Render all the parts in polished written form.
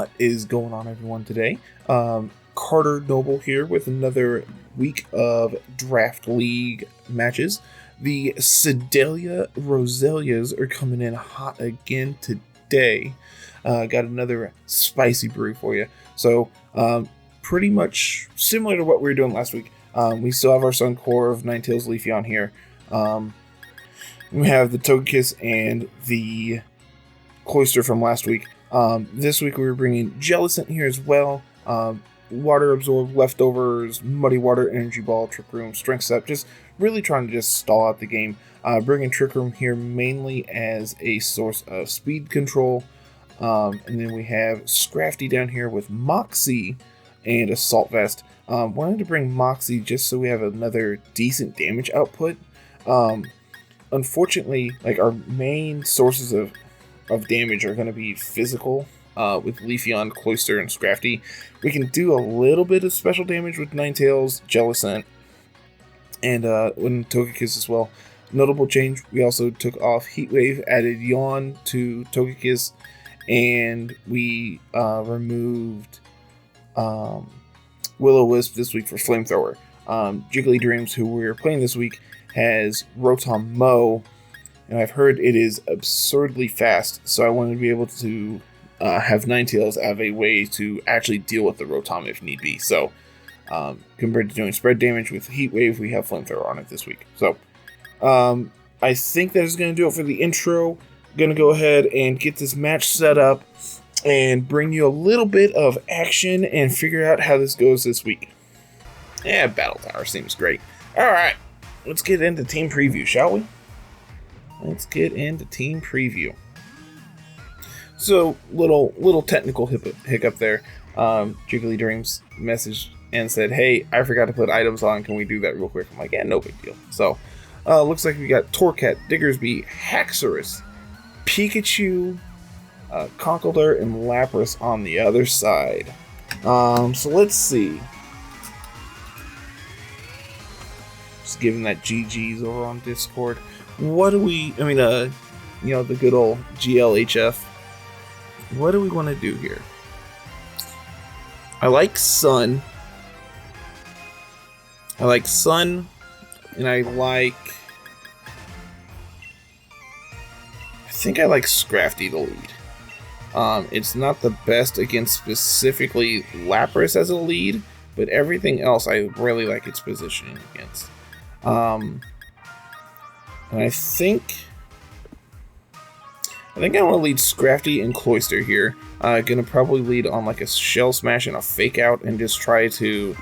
What is going on, everyone, today? Carter Noble here with another week of Draft League matches. The Sedalia Roselias are coming in hot again today. Got another spicy brew for you. So, pretty much similar to what we were doing last week. We still have our Sun Core of Ninetales Leafeon here. We have the Togekiss and the Cloyster from last week. This week we were bringing Jellicent here as well. Water Absorb, Leftovers, Muddy Water, Energy Ball, Trick Room, Strength Step. Just really trying to just stall out the game. Bringing Trick Room here mainly as a source of speed control. And then we have Scrafty down here with Moxie and Assault Vest. Wanted to bring Moxie just so we have another decent damage output. Unfortunately, like our main sources of damage are going to be physical with Leafeon, Cloyster, and Scrafty. We can do a little bit of special damage with Ninetales, Jellicent, and Togekiss as well. Notable change, we also took off Heat Wave, added Yawn to Togekiss, and we removed Will-O-Wisp this week for Flamethrower. Jiggly Dreams, who we're playing this week, has Rotom Mow, and I've heard it is absurdly fast, so I wanted to be able to have Ninetales have a way to actually deal with the Rotom if need be. So, compared to doing spread damage with Heat Wave, we have Flamethrower on it this week. So, I think that is going to do it for the intro. I'm going to go ahead and get this match set up and bring you a little bit of action and figure out how this goes this week. Yeah, Battle Tower seems great. Alright, let's get into team preview, shall we? Let's get into team preview. So, little technical hiccup there. Jiggly Dreams messaged and said, hey, I forgot to put items on. Can we do that real quick? I'm like, yeah, no big deal. So, looks like we got Torcat, Diggersby, Haxorus, Pikachu, Conkeldurr, and Lapras on the other side. So let's see. Just giving that GG's over on Discord. What do we, the good old GLHF. What do we want to do here? I like Sun, and I think I like Scrafty to lead. It's not the best against specifically Lapras as a lead, but everything else I really like its positioning against. And I think I want to lead Scrafty and Cloyster here. Gonna probably lead on like a Shell Smash and a Fake Out and just try to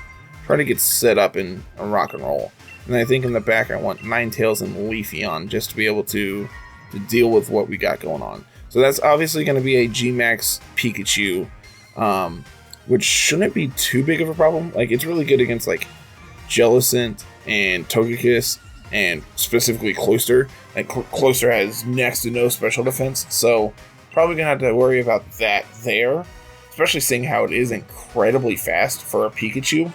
get set up in a rock and roll. And I think in the back I want Ninetales and Leafeon just to be able to deal with what we got going on. So that's obviously going to be a G-Max Pikachu, which shouldn't be too big of a problem. Like, it's really good against like Jellicent and Togekiss and specifically Cloyster. Like, Cloyster has next to no special defense, so probably going to have to worry about that there, especially seeing how it is incredibly fast for a Pikachu.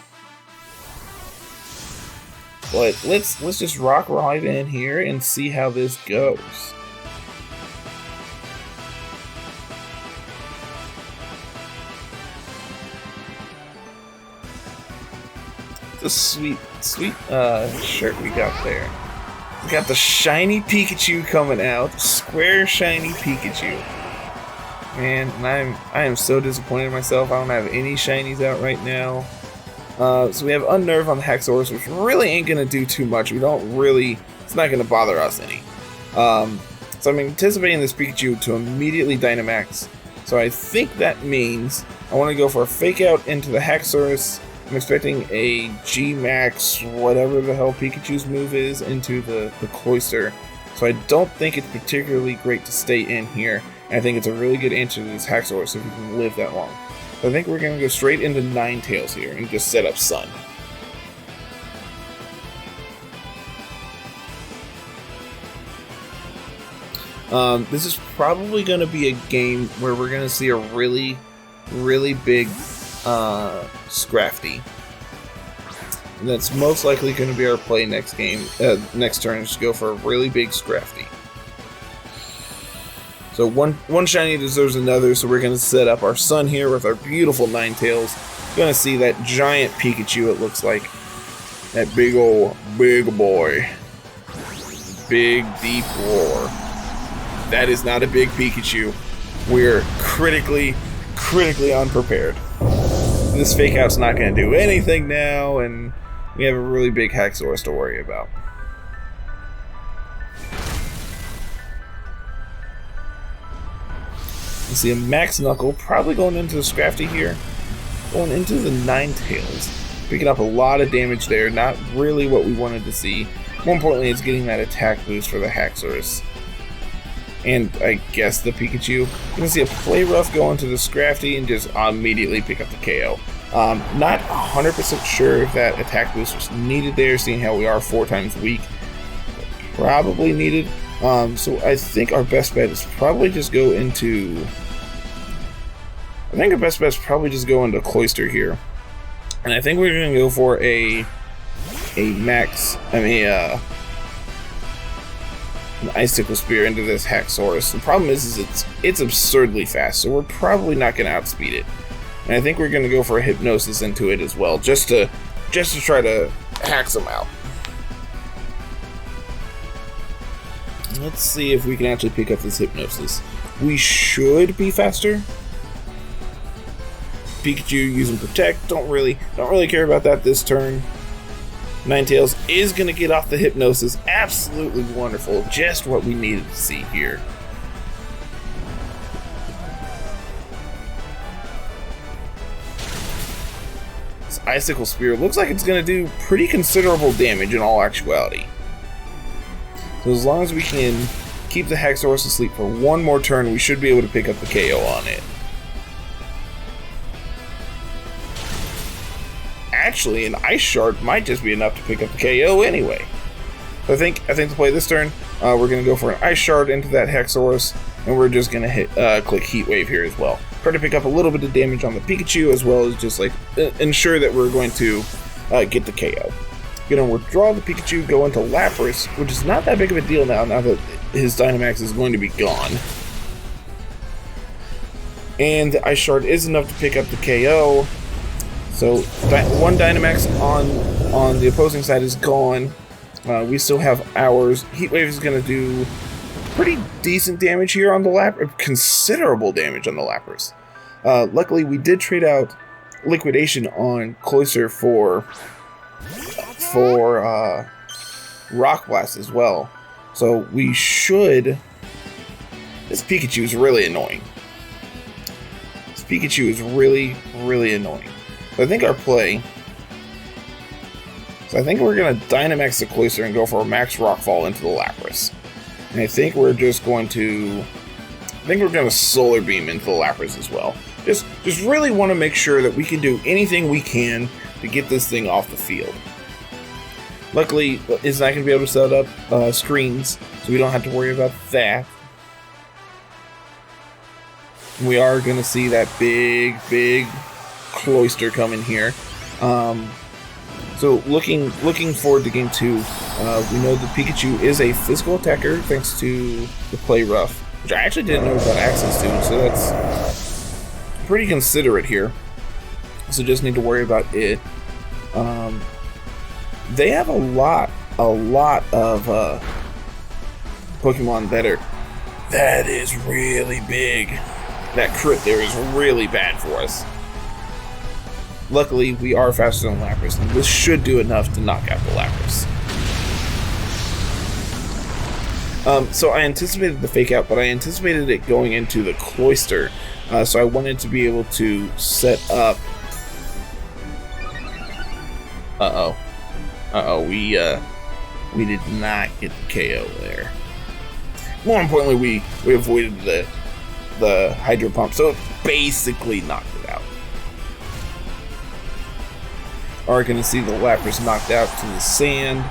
But let's just rock right in here and see how this goes. The sweet shirt we got there. We got the shiny Pikachu coming out. Square shiny Pikachu. Man, and I am so disappointed in myself. I don't have any shinies out right now. So we have Unnerve on the Haxorus, which really ain't gonna do too much. It's not gonna bother us any. So I'm anticipating this Pikachu to immediately Dynamax. So I think that means I want to go for a Fake Out into the Haxorus. I'm expecting a G-Max, whatever the hell Pikachu's move is, into the Cloyster. So I don't think it's particularly great to stay in here. And I think it's a really good answer to this Haxorus if we can live that long. So I think we're going to go straight into Ninetales here and just set up Sun. This is probably going to be a game where we're going to see a really, really big Scrafty. And that's most likely going to be our play next game, next turn, is to go for a really big Scrafty. So one shiny deserves another, so we're going to set up our sun here with our beautiful Ninetales. Going to see that giant Pikachu, it looks like. That big boy. Big, deep roar. That is not a big Pikachu. We're critically unprepared. This fake out's not going to do anything now, and we have a really big Haxorus to worry about. You see a Max Knuckle probably going into the Scrafty here. Going into the Ninetales. Picking up a lot of damage there. Not really what we wanted to see. More importantly, it's getting that attack boost for the Haxorus. And I guess the Pikachu. You're going to see a Play Rough go into the Scrafty and just immediately pick up the KO. Not 100% sure if that attack boost was needed there, seeing how we are 4 times weak. Probably needed. So I think our best bet is probably just go into... I think our best bet is probably just go into Cloister here. And I think we're going to go for an Icicle Spear into this Haxorus. The problem is it's absurdly fast, so we're probably not going to outspeed it. And I think we're going to go for a Hypnosis into it as well, just to try to hax them out. Let's see if we can actually pick up this Hypnosis. We should be faster. Pikachu using Protect, don't really care about that this turn. Ninetales is going to get off the Hypnosis. Absolutely wonderful. Just what we needed to see here. This Icicle Spear looks like it's going to do pretty considerable damage in all actuality. So as long as we can keep the Haxorus asleep for one more turn, we should be able to pick up the KO on it. Actually, an Ice Shard might just be enough to pick up the KO anyway. So I think to play this turn, we're going to go for an Ice Shard into that Haxorus, and we're just going to click Heat Wave here as well. Try to pick up a little bit of damage on the Pikachu, as well as just like ensure that we're going to get the KO. Going to withdraw the Pikachu, go into Lapras, which is not that big of a deal now that his Dynamax is going to be gone. And the Ice Shard is enough to pick up the KO. So one Dynamax on the opposing side is gone. We still have ours. Heat Wave is going to do pretty decent damage here on the Lapras. Considerable damage on the Lapras. Luckily, we did trade out Liquidation on Cloister for Rock Blast as well. So we should... This Pikachu is really annoying. This Pikachu is really annoying. So I think our play... So I think we're going to Dynamax the Cloister and go for a Max Rockfall into the Lapras. And I think we're just going to... I think we're going to Solar Beam into the Lapras as well. Just really want to make sure that we can do anything we can to get this thing off the field. Luckily, it's not going to be able to set up screens, so we don't have to worry about that. We are going to see that big Cloister come in here. So looking forward to game 2. We know that Pikachu is a physical attacker thanks to the Play Rough, which I actually didn't know about access to, so that's pretty considerate here. So just need to worry about it. They have a lot of Pokemon that is really big. That crit there is really bad for us. Luckily, we are faster than Lapras, and this should do enough to knock out the Lapras. So I anticipated the fake out, but I anticipated it going into the Cloister. So I wanted to be able to set up... we did not get the KO there. More importantly, we avoided the Hydro Pump, so it basically knocked it out. Are going to see the Lapras knocked out to the sand,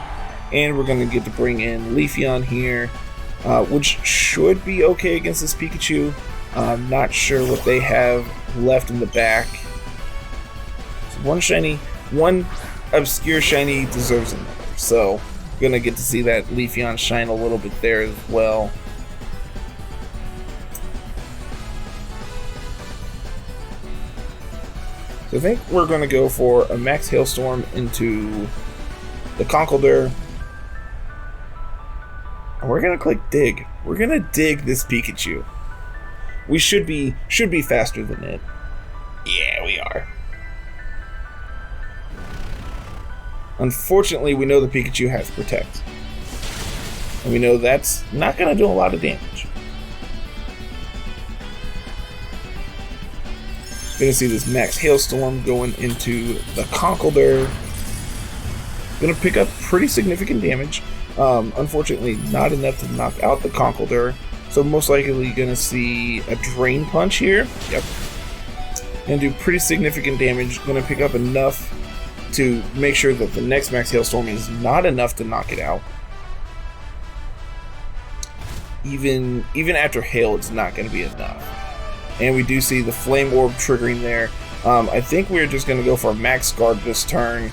and we're going to get to bring in Leafeon here, which should be okay against this Pikachu. I'm not sure what they have left in the back. So one obscure shiny deserves another, so gonna get to see that Leafeon shine a little bit there as well. So I think we're going to go for a max Hailstorm into the Conkeldurr. And we're going to click dig. We're going to dig this Pikachu. We should be faster than it. Yeah, we are. Unfortunately, we know the Pikachu has Protect. And we know that's not going to do a lot of damage. Going to see this max Hailstorm going into the Conkeldurr. Going to pick up pretty significant damage. Unfortunately, not enough to knock out the Conkeldurr. So most likely going to see a Drain Punch here. Yep. And do pretty significant damage. Going to pick up enough to make sure that the next max Hailstorm is not enough to knock it out. Even after Hail, it's not going to be enough. And we do see the Flame Orb triggering there. I think we're just going to go for a max guard this turn.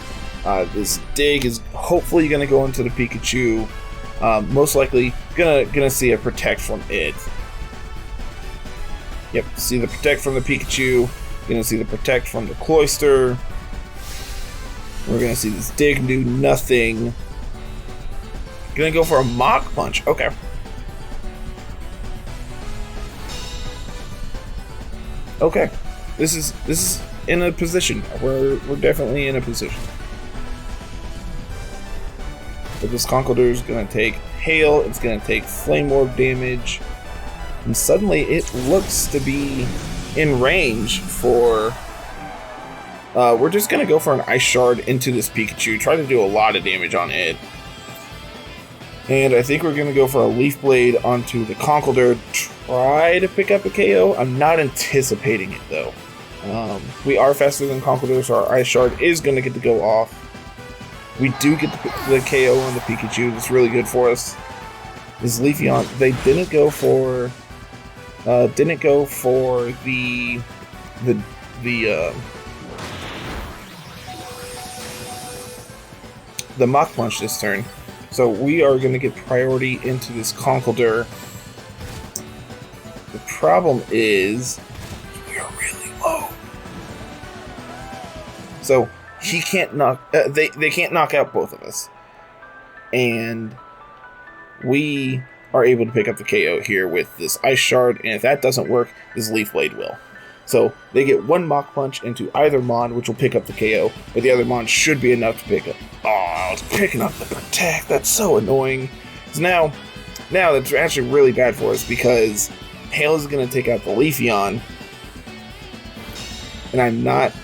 This dig is hopefully going to go into the Pikachu. Most likely gonna see a Protect from it. Yep, see the Protect from the Pikachu. Gonna see the Protect from the Cloyster. We're gonna see this dig do nothing. Gonna go for a Mach Punch. Okay. Okay, this is in a position. We're definitely in a position. But this Conkeldurr is going to take Hail, it's going to take Flame Orb damage, and suddenly it looks to be in range for... we're just going to go for an Ice Shard into this Pikachu, try to do a lot of damage on it. And I think we're going to go for a Leaf Blade onto the Conkeldurr, try to pick up a KO. I'm not anticipating it though. We are faster than Conkeldurr, so our Ice Shard is going to get to go off. We do get the KO on the Pikachu. That's really good for us. This Leafeon, they didn't go for the Mach Punch this turn. So we are going to get priority into this Conkeldurr. The problem is we are really low. So he can't knock. They can't knock out both of us, and we are able to pick up the KO here with this Ice Shard. And if that doesn't work, this Leaf Blade will. So they get one Mach Punch into either Mon, which will pick up the KO, but the other Mon should be enough to pick up. Oh, it's picking up the Protect. That's so annoying. So now that's actually really bad for us because Hail is going to take out the Leafeon, and I'm not.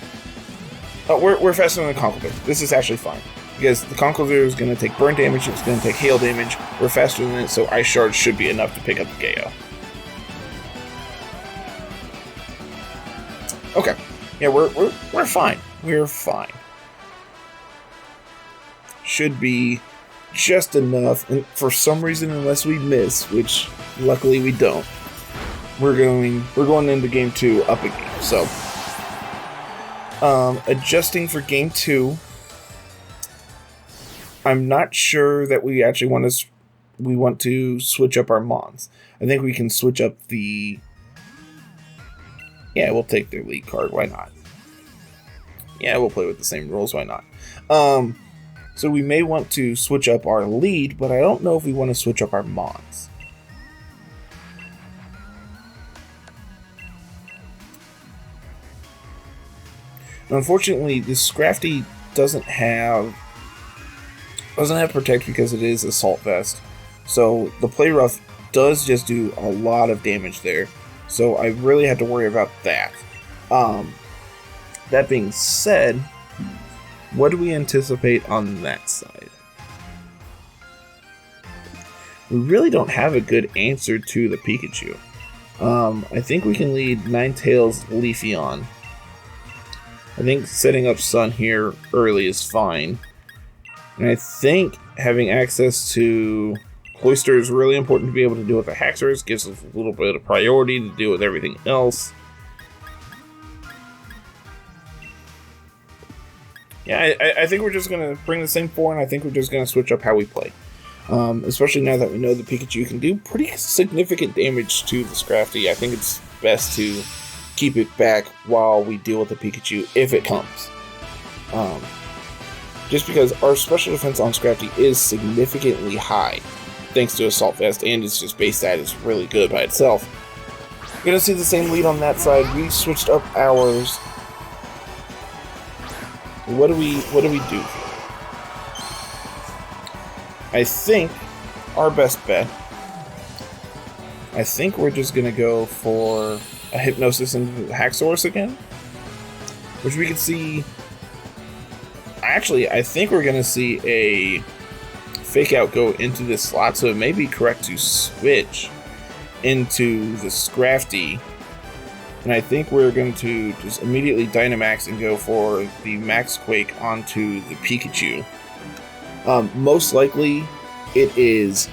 Oh, we're faster than the Conkeldurr. This is actually fine. Because the Conkeldurr is going to take burn damage, it's going to take hail damage. We're faster than it, so Ice Shard should be enough to pick up the KO. Okay. Yeah, we're fine. We're fine. Should be just enough, and for some reason, unless we miss, which luckily we don't, we're going into game 2 up a game. So adjusting for game 2, I'm not sure that we actually want to switch up our Mons. I think we can switch up the... Yeah, we'll take their lead card. Why not? Yeah, we'll play with the same rules. Why not? So we may want to switch up our lead, but I don't know if we want to switch up our Mons. Unfortunately, this Scrafty doesn't have Protect because it is Assault Vest. So the Play Rough does just do a lot of damage there. So I really have to worry about that. That being said, what do we anticipate on that side? We really don't have a good answer to the Pikachu. I think we can lead Ninetales Leafeon. I think setting up Sun here early is fine. And I think having access to Cloyster is really important to be able to deal with the Haxorus. Gives us a little bit of priority to deal with everything else. Yeah, I think we're just going to bring the same 4, and I think we're just going to switch up how we play. Especially now that we know the Pikachu can do pretty significant damage to the Scrafty. I think it's best to keep it back while we deal with the Pikachu if it comes. Just because our special defense on Scrafty is significantly high, thanks to Assault Vest, and its just base stat is really good by itself. You're gonna see the same lead on that side. We switched up ours. What do we do here? I think our best bet, I think we're just gonna go for a Hypnosis into the Haxorus again, which we can see. Actually, I think we're gonna see a Fake Out go into this slot, so it may be correct to switch into the Scrafty, and I think we're going to just immediately Dynamax and go for the Max Quake onto the Pikachu. Most likely, it's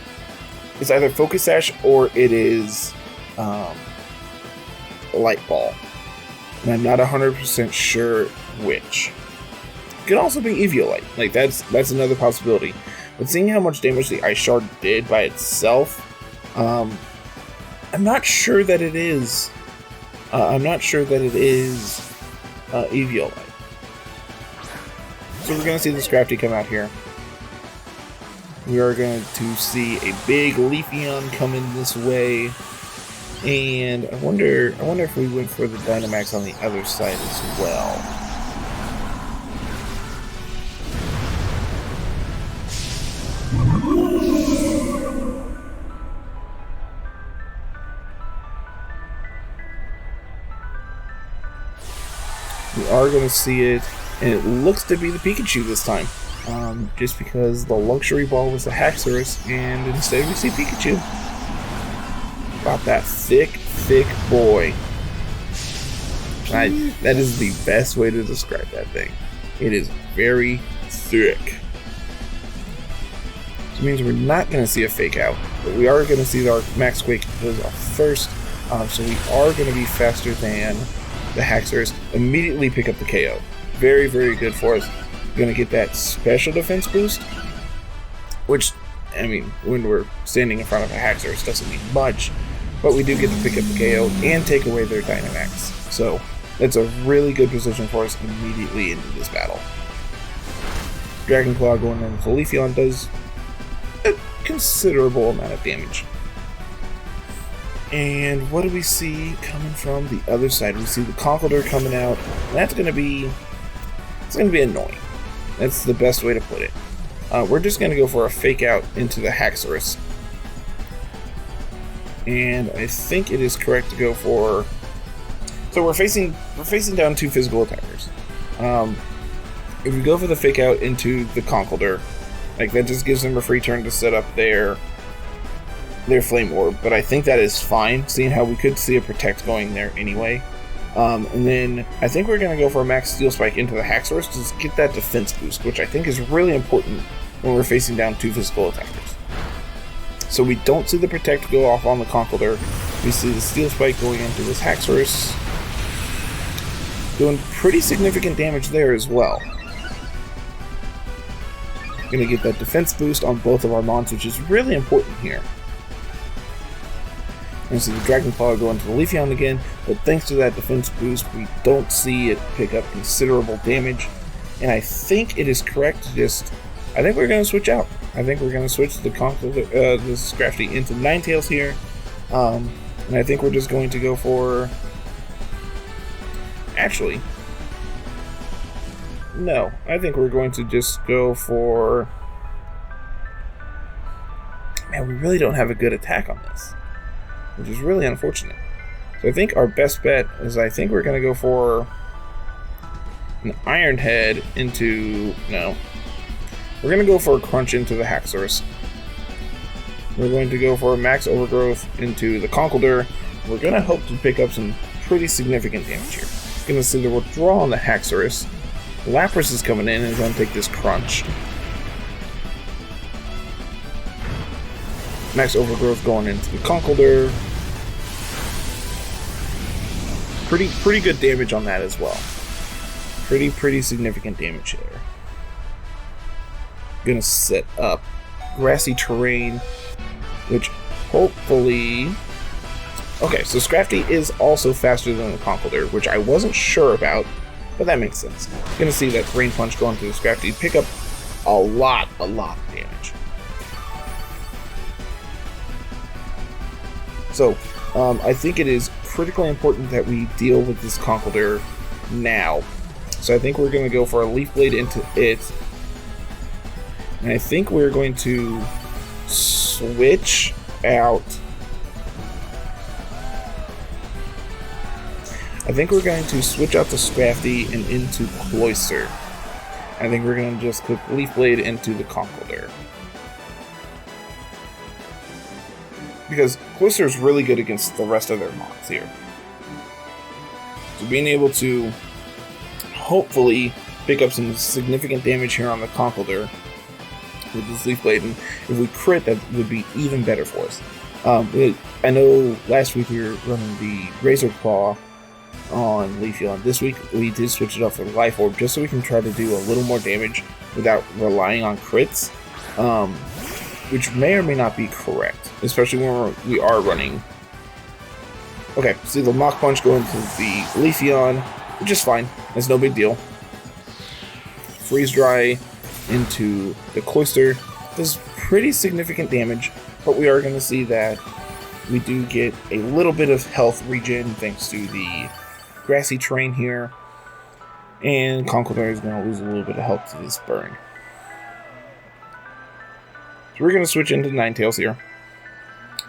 either Focus Sash or it is Light Ball, and I'm not 100% sure which. It could also be Eviolite. Like that's another possibility. But seeing how much damage the Ice Shard did by itself, I'm not sure that it is. Eviolite. So we're gonna see the Scrafty come out here. We are going to see a big Leafeon come in this way, and I wonder if we went for the Dynamax on the other side as well. We are going to see it, and it looks to be the Pikachu this time. Just because the Luxury Ball was the Haxorus, and instead we see Pikachu. About that thick boy. That is the best way to describe that thing. It is very thick. Which means we're not going to see a Fake Out, but we are going to see our Max Quake goes off first. So we are going to be faster than the Haxorus. Immediately pick up the KO. Very, very good for us. Going to get that special defense boost, which, I mean, when we're standing in front of a Haxorus doesn't mean much, but we do get to pick up the KO and take away their Dynamax. So that's a really good position for us immediately into this battle. Dragon Claw going in with Leafeon does a considerable amount of damage. And what do we see coming from the other side? We see the Conkeldurr coming out, and that's going to be annoying. That's the best way to put it. We're just going to go for a Fake Out into the Haxorus. And I think it is correct to go for... So we're facing down two physical attackers. If we go for the Fake Out into the Conkeldurr, like that just gives them a free turn to set up their Flame Orb, but I think that is fine, seeing how we could see a Protect going there anyway. And then I think we're going to go for a Max Steel Spike into the Haxorus to get that defense boost, which I think is really important when we're facing down two physical attackers. So we don't see the Protect go off on the Conkeldurr. We see the Steel Spike going into this Haxorus, doing pretty significant damage there as well. Going to get that defense boost on both of our Mons, which is really important here. And see the Dragon Claw go into the Leafeon again, but thanks to that defense boost, we don't see it pick up considerable damage. And I think it is correct to I think we're going to switch out. I think we're going to switch the Scrafty into Ninetales here. And I think we're just going to go for... Actually, no. I think we're going to just go for... Man, we really don't have a good attack on this, which is really unfortunate. So I think our best bet is I think we're going to go for an Iron Head into... No. We're going to go for a Crunch into the Haxorus. We're going to go for a Max Overgrowth into the Conkeldurr. We're going to hope to pick up some pretty significant damage here. Going to see the Withdraw on the Haxorus. Lapras is coming in and is going to take this Crunch. Max Overgrowth going into the Conkeldurr. Pretty good damage on that as well. Pretty significant damage there. Gonna set up Grassy Terrain, which hopefully Okay, so Scrafty is also faster than the Conkeldurr, which I wasn't sure about, but that makes sense. You're gonna see that Rain Punch going through the Scrafty, pick up a lot of damage. So, I think it is critically important that we deal with this Conkeldurr now. So I think we're going to go for a Leaf Blade into it. And I think we're going to switch out. I think we're going to switch out the Scrafty and into Cloyster. I think we're going to just click Leaf Blade into the Conkeldurr. Because Cloyster is really good against the rest of their mons here. So being able to hopefully pick up some significant damage here on the Conkeldurr with this Leaf Blade, and if we crit, that would be even better for us. I know last week we were running the Razor Claw on Leafeon. This week we did switch it up for the Life Orb just so we can try to do a little more damage without relying on crits, which may or may not be correct, especially when we are running. Okay, see the Mach Punch go into the Leafeon, which is fine. It's no big deal. Freeze Dry into the Cloyster does pretty significant damage, but we are going to see that we do get a little bit of health regen thanks to the grassy terrain here, and Conkeldurr is going to lose a little bit of health to this burn. So we're going to switch into Ninetales here.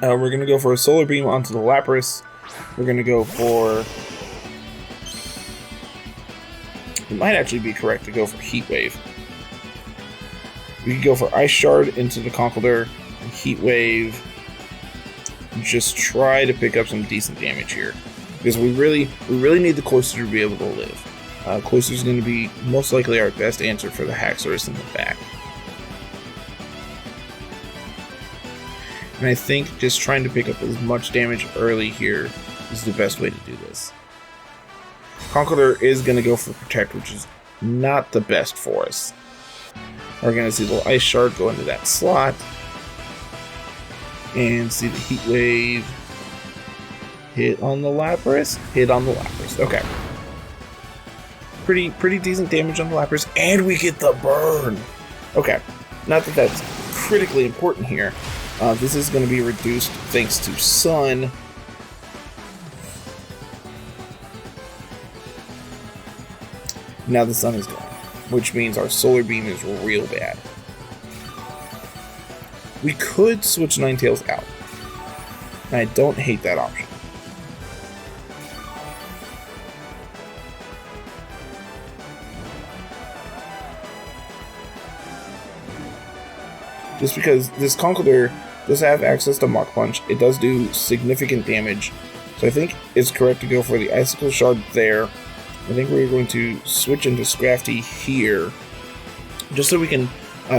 We're going to go for a Solar Beam onto the Lapras. We're going to go for... It might actually be correct to go for Heat Wave. We could go for Ice Shard into the Conkeldurr and Heat Wave. Just try to pick up some decent damage here, because we really need the Cloyster to be able to live. Cloyster is going to be most likely our best answer for the Haxorus in the back. And I think just trying to pick up as much damage early here is the best way to do this. Conkeldurr is going to go for Protect, which is not the best for us. We're going to see the Ice Shard go into that slot. And see the Heat Wave hit on the Lapras. Hit on the Lapras. Okay. Pretty decent damage on the Lapras. And we get the burn. Okay. Not that that's critically important here. This is going to be reduced thanks to Sun. Now the Sun is gone, which means our Solar Beam is real bad. We could switch Ninetales out, and I don't hate that option. Just because this Conkeldurr does have access to Mach Punch, it does do significant damage, so I think it's correct to go for the Icicle Shard there. I think we're going to switch into Scrafty here, just so we can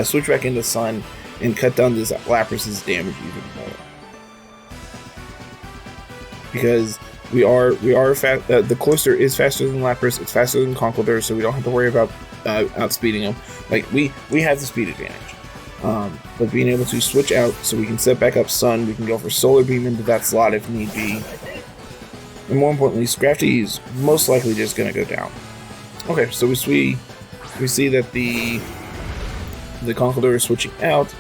switch back into Sun and cut down this Lapras' damage even more. Because the Cloyster is faster than Lapras, it's faster than Conkeldurr, so we don't have to worry about outspeeding him. Like, we have the speed advantage. But being able to switch out so we can set back up Sun, we can go for Solar Beam into that slot if need be. And more importantly, Scrafty is most likely just going to go down. Okay, so we see that the Conkeldurr is switching out.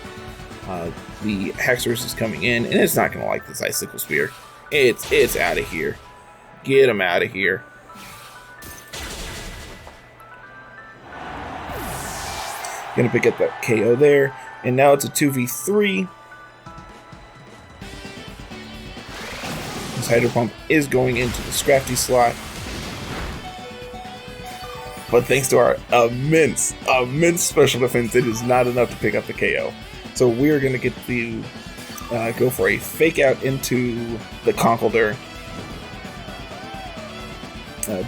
The Haxorus is coming in, and it's not going to like this Icicle Spear. It's out of here. Get him out of here. Gonna pick up that KO there, and now it's a 2v3. This Hydro Pump is going into the Scrafty slot. But thanks to our immense special defense, it is not enough to pick up the KO. So we're going to get to go for a Fake Out into the Conkeldurr.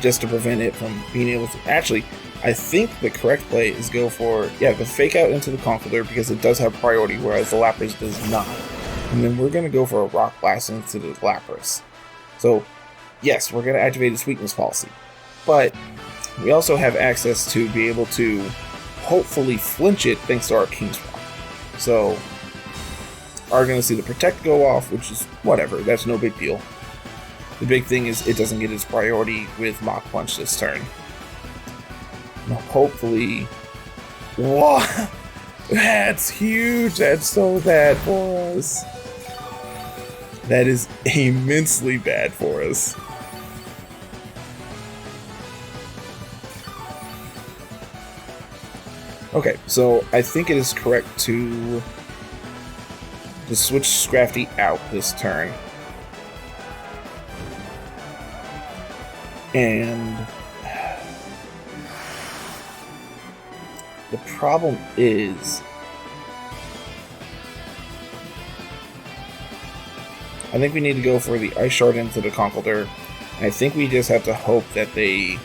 Just to prevent it from being able to... Actually, I think the correct play is go for... the Fake Out into the Conkeldurr, because it does have priority, whereas the Lapras does not. And then we're going to go for a Rock Blast into the Lapras. So, yes, we're going to activate its weakness policy. But we also have access to be able to hopefully flinch it thanks to our King's Rock. So, are going to see the Protect go off, which is whatever, that's no big deal. The big thing is it doesn't get its priority with Mach Punch this turn. Now, hopefully... Whoa! That's huge! That's so bad for us. That is immensely bad for us. Okay, so I think it is correct to switch Scrafty out this turn. And the problem is, I think we need to go for the Ice Shard into the Conkeldurr. I think we just have to hope that they...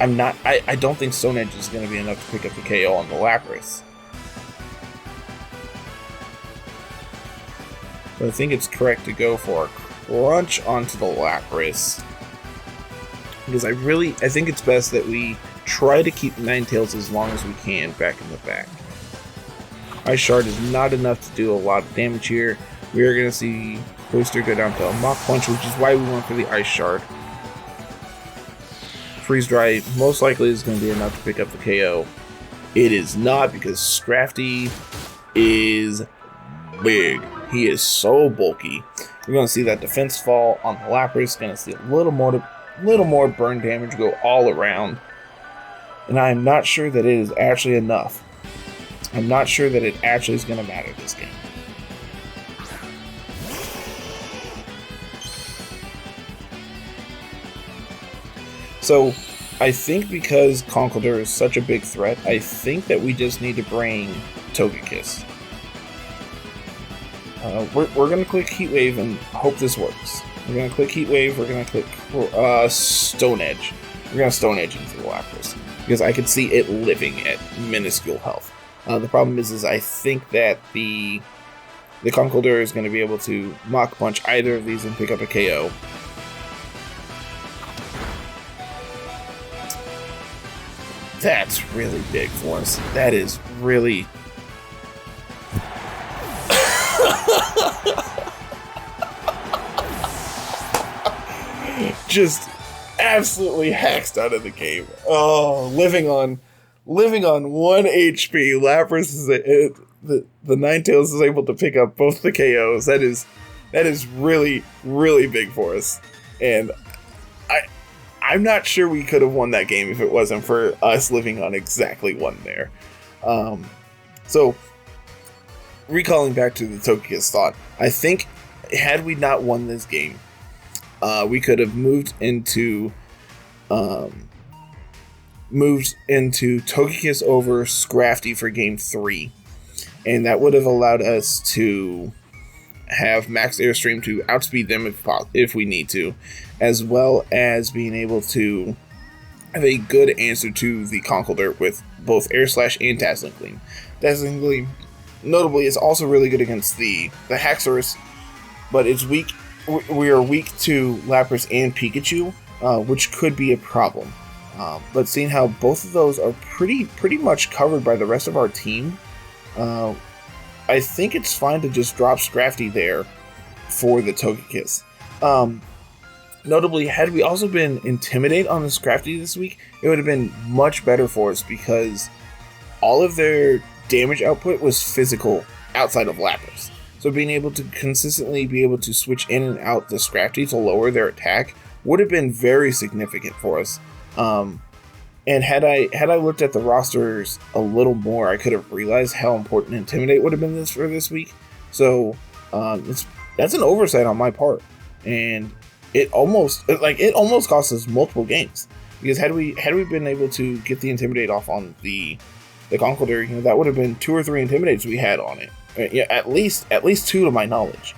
I don't think Stone Edge is going to be enough to pick up the KO on the Lapras. But I think it's correct to go for a Crunch onto the Lapras. Because I think it's best that we try to keep Ninetales as long as we can back in the back. Ice Shard is not enough to do a lot of damage here. We are going to see Booster go down to a Mach Punch, which is why we went for the Ice Shard. Freeze Dry most likely is going to be enough to pick up the KO. It is not, because Scrafty is big. He is so bulky. We're going to see that defense fall on the Lapras. Going to see a little more burn damage go all around. And I'm not sure that it is actually enough. I'm not sure that it actually is going to matter this game. So, I think because Conkeldurr is such a big threat, I think that we just need to bring Togekiss. We're going to click Heat Wave and hope this works. We're going to click Heat Wave, we're going to click Stone Edge. We're going to Stone Edge into the Lapras, because I could see it living at minuscule health. The problem is I think that the Conkeldurr is going to be able to Mach Punch either of these and pick up a KO. That's really big for us. That is really... just absolutely hacked out of the game. Oh, living on 1 HP. Lapras is the Ninetales is able to pick up both the KOs. That is really, really big for us. And I'm not sure we could have won that game if it wasn't for us living on exactly 1 there. So, recalling back to the Togekiss thought, I think had we not won this game, we could have moved into Togekiss over Scrafty for game 3, and that would have allowed us to have max airstream to outspeed them if we need to, as well as being able to have a good answer to the Conkeldurr with both Air Slash and Dazzling Gleam. Dazzling Gleam, notably, is also really good against the Haxorus, but it's weak. We are weak to Lapras and Pikachu, which could be a problem. But seeing how both of those are pretty much covered by the rest of our team, I think it's fine to just drop Scrafty there for the Togekiss. Notably, had we also been Intimidate on the Scrafty this week, it would have been much better for us, because all of their damage output was physical outside of Lapras. So being able to consistently be able to switch in and out the Scrafty to lower their attack would have been very significant for us. And had I looked at the rosters a little more, I could have realized how important Intimidate would have been for this week. So that's an oversight on my part, and it almost cost us multiple games, because had we been able to get the Intimidate off on the Conkeldurr, that would have been 2 or 3 Intimidates we had on it. Yeah, at least 2 to my knowledge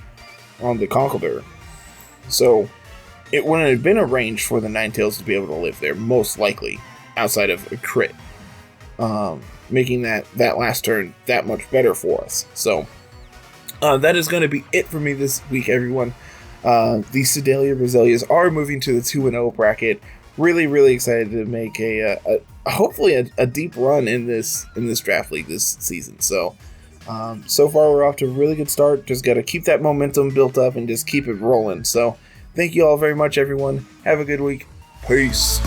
on the Conkeldurr. So it wouldn't have been a range for the Ninetales to be able to live there, most likely, outside of a crit, making that last turn that much better for us. So that is going to be it for me this week, everyone. The Sedalia Roselias are moving to the 2-0 bracket. Really, really excited to make hopefully a deep run in this draft league this season. So far we're off to a really good start. Just got to keep that momentum built up and just keep it rolling. So Thank you all very much, everyone. Have a good week. Peace.